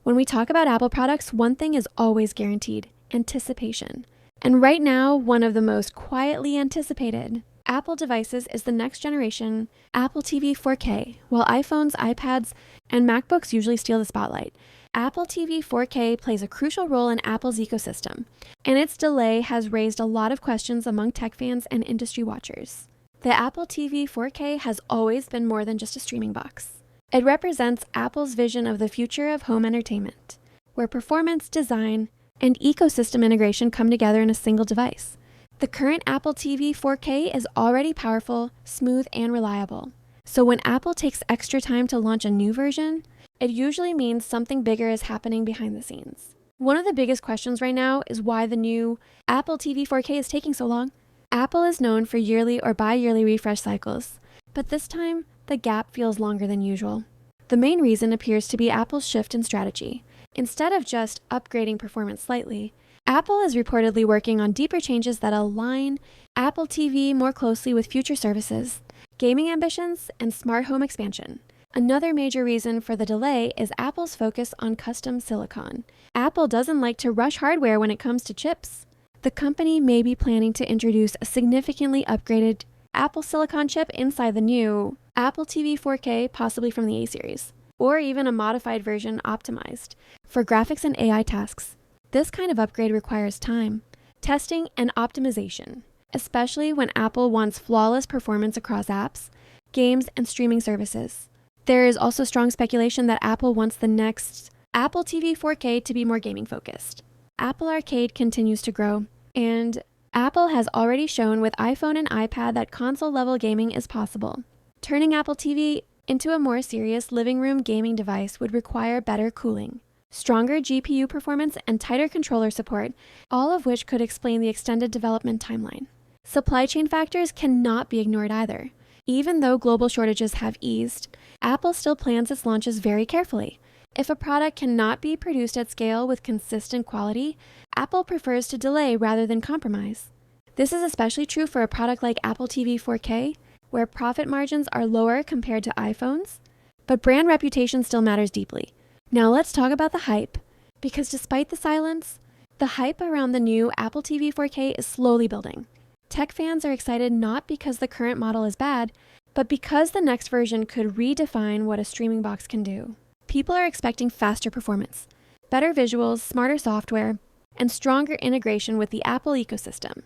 When we talk about Apple products, one thing is always guaranteed: anticipation. And right now, one of the most quietly anticipated Apple devices is the next generation Apple TV 4K. While iPhones, iPads, and MacBooks usually steal the spotlight, Apple TV 4K plays a crucial role in Apple's ecosystem, and its delay has raised a lot of questions among tech fans and industry watchers. The Apple TV 4K has always been more than just a streaming box. It represents Apple's vision of the future of home entertainment, where performance, design, and ecosystem integration come together in a single device. The current Apple TV 4K is already powerful, smooth, and reliable. So when Apple takes extra time to launch a new version, it usually means something bigger is happening behind the scenes. One of the biggest questions right now is why the new Apple TV 4K is taking so long. Apple is known for yearly or bi-yearly refresh cycles, but this time the gap feels longer than usual. The main reason appears to be Apple's shift in strategy. Instead of just upgrading performance slightly, Apple is reportedly working on deeper changes that align Apple TV more closely with future services, gaming ambitions, and smart home expansion. Another major reason for the delay is Apple's focus on custom silicon. Apple doesn't like to rush hardware when it comes to chips. The company may be planning to introduce a significantly upgraded Apple Silicon chip inside the new Apple TV 4K, possibly from the A series, or even a modified version optimized for graphics and AI tasks. This kind of upgrade requires time, testing, and optimization, especially when Apple wants flawless performance across apps, games, and streaming services. There is also strong speculation that Apple wants the next Apple TV 4K to be more gaming focused. Apple Arcade continues to grow, and Apple has already shown with iPhone and iPad that console-level gaming is possible. Turning Apple TV into a more serious living room gaming device would require better cooling, stronger GPU performance, and tighter controller support, all of which could explain the extended development timeline. Supply chain factors cannot be ignored either. Even though global shortages have eased, Apple still plans its launches very carefully. If a product cannot be produced at scale with consistent quality, Apple prefers to delay rather than compromise. This is especially true for a product like Apple TV 4K, where profit margins are lower compared to iPhones, but brand reputation still matters deeply. Now let's talk about the hype, because despite the silence, the hype around the new Apple TV 4K is slowly building. Tech fans are excited not because the current model is bad, but because the next version could redefine what a streaming box can do. People are expecting faster performance, better visuals, smarter software, and stronger integration with the Apple ecosystem.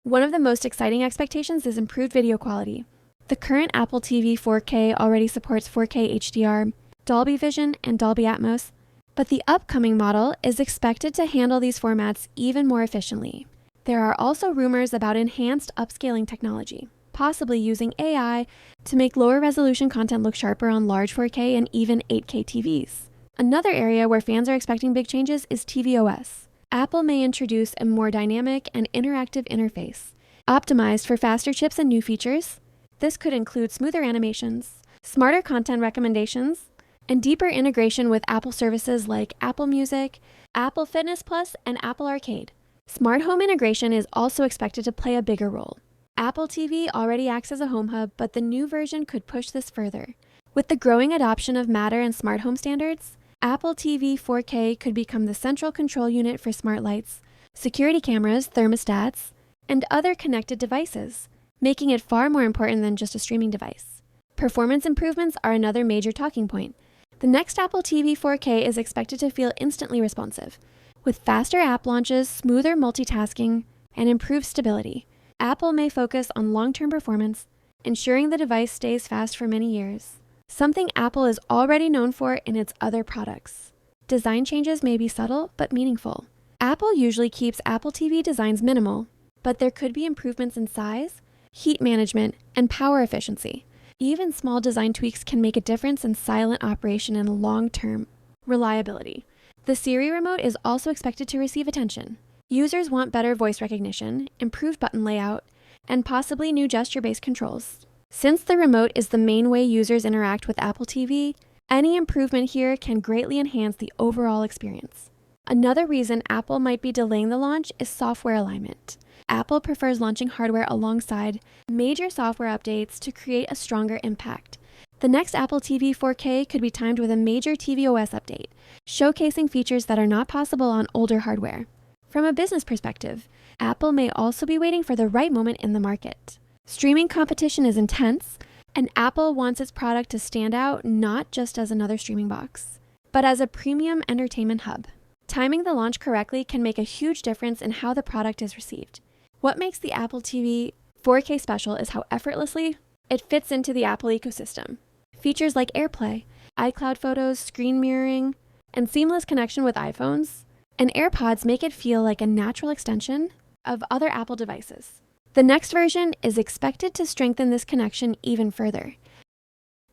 One of the most exciting expectations is improved video quality. The current Apple TV 4K already supports 4K HDR, Dolby Vision, and Dolby Atmos, but the upcoming model is expected to handle these formats even more efficiently. There are also rumors about enhanced upscaling technology, possibly using AI to make lower resolution content look sharper on large 4K and even 8K TVs. Another area where fans are expecting big changes is tvOS. Apple may introduce a more dynamic and interactive interface, optimized for faster chips and new features. This could include smoother animations, smarter content recommendations, and deeper integration with Apple services like Apple Music, Apple Fitness Plus, and Apple Arcade. Smart home integration is also expected to play a bigger role. Apple TV already acts as a home hub, but the new version could push this further. With the growing adoption of Matter and smart home standards, Apple TV 4K could become the central control unit for smart lights, security cameras, thermostats, and other connected devices, making it far more important than just a streaming device. Performance improvements are another major talking point. The next Apple TV 4K is expected to feel instantly responsive, with faster app launches, smoother multitasking, and improved stability. Apple may focus on long-term performance, ensuring the device stays fast for many years, something Apple is already known for in its other products. Design changes may be subtle but meaningful. Apple usually keeps Apple TV designs minimal, but there could be improvements in size, heat management, and power efficiency. Even small design tweaks can make a difference in silent operation and long-term reliability. The Siri remote is also expected to receive attention. Users want better voice recognition, improved button layout, and possibly new gesture-based controls. Since the remote is the main way users interact with Apple TV, any improvement here can greatly enhance the overall experience. Another reason Apple might be delaying the launch is software alignment. Apple prefers launching hardware alongside major software updates to create a stronger impact. The next Apple TV 4K could be timed with a major tvOS update, showcasing features that are not possible on older hardware. From a business perspective, Apple may also be waiting for the right moment in the market. Streaming competition is intense, and Apple wants its product to stand out not just as another streaming box, but as a premium entertainment hub. Timing the launch correctly can make a huge difference in how the product is received. What makes the Apple TV 4K special is how effortlessly it fits into the Apple ecosystem. Features like AirPlay, iCloud photos, screen mirroring, and seamless connection with iPhones and AirPods make it feel like a natural extension of other Apple devices. The next version is expected to strengthen this connection even further.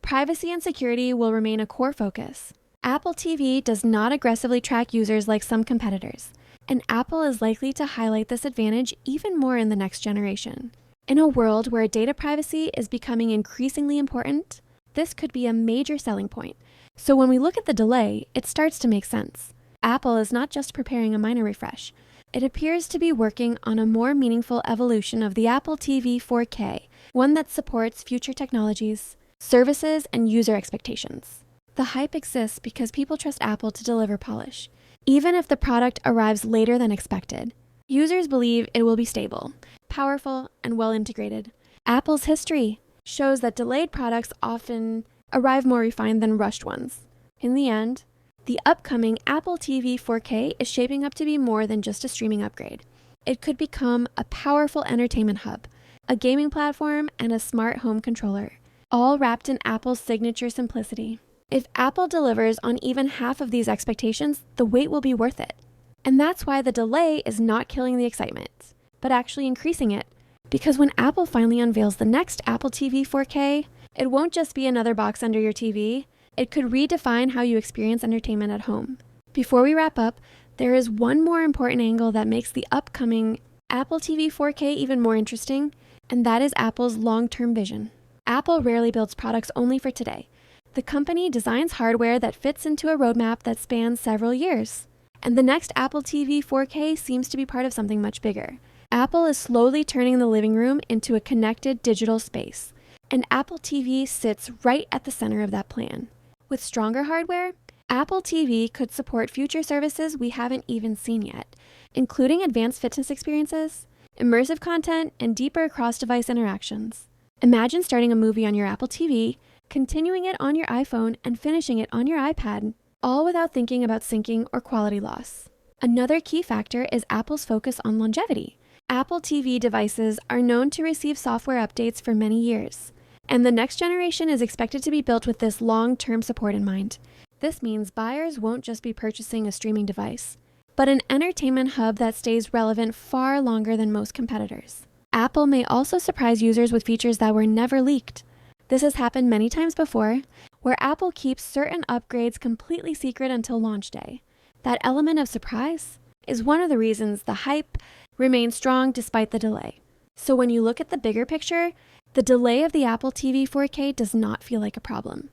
Privacy and security will remain a core focus. Apple TV does not aggressively track users like some competitors, and Apple is likely to highlight this advantage even more in the next generation. In a world where data privacy is becoming increasingly important, this could be a major selling point. So when we look at the delay, it starts to make sense. Apple is not just preparing a minor refresh. It appears to be working on a more meaningful evolution of the Apple TV 4K, one that supports future technologies, services, and user expectations. The hype exists because people trust Apple to deliver polish. Even if the product arrives later than expected, users believe it will be stable, powerful, and well integrated. Apple's history shows that delayed products often arrive more refined than rushed ones. In the end, the upcoming Apple TV 4K is shaping up to be more than just a streaming upgrade. It could become a powerful entertainment hub, a gaming platform, and a smart home controller, all wrapped in Apple's signature simplicity. If Apple delivers on even half of these expectations, the wait will be worth it. And that's why the delay is not killing the excitement, but actually increasing it. Because when Apple finally unveils the next Apple TV 4K, it won't just be another box under your TV. It could redefine how you experience entertainment at home. Before we wrap up, there is one more important angle that makes the upcoming Apple TV 4K even more interesting, and that is Apple's long-term vision. Apple rarely builds products only for today. The company designs hardware that fits into a roadmap that spans several years. And the next Apple TV 4K seems to be part of something much bigger. Apple is slowly turning the living room into a connected digital space, and Apple TV sits right at the center of that plan. With stronger hardware, Apple TV could support future services we haven't even seen yet, including advanced fitness experiences, immersive content, and deeper cross-device interactions. Imagine starting a movie on your Apple TV, continuing it on your iPhone, and finishing it on your iPad, all without thinking about syncing or quality loss. Another key factor is Apple's focus on longevity. Apple TV devices are known to receive software updates for many years, and the next generation is expected to be built with this long-term support in mind. This means buyers won't just be purchasing a streaming device, but an entertainment hub that stays relevant far longer than most competitors. Apple may also surprise users with features that were never leaked. This has happened many times before, where Apple keeps certain upgrades completely secret until launch day. That element of surprise is one of the reasons the hype remains strong despite the delay. So when you look at the bigger picture, the delay of the Apple TV 4K does not feel like a problem.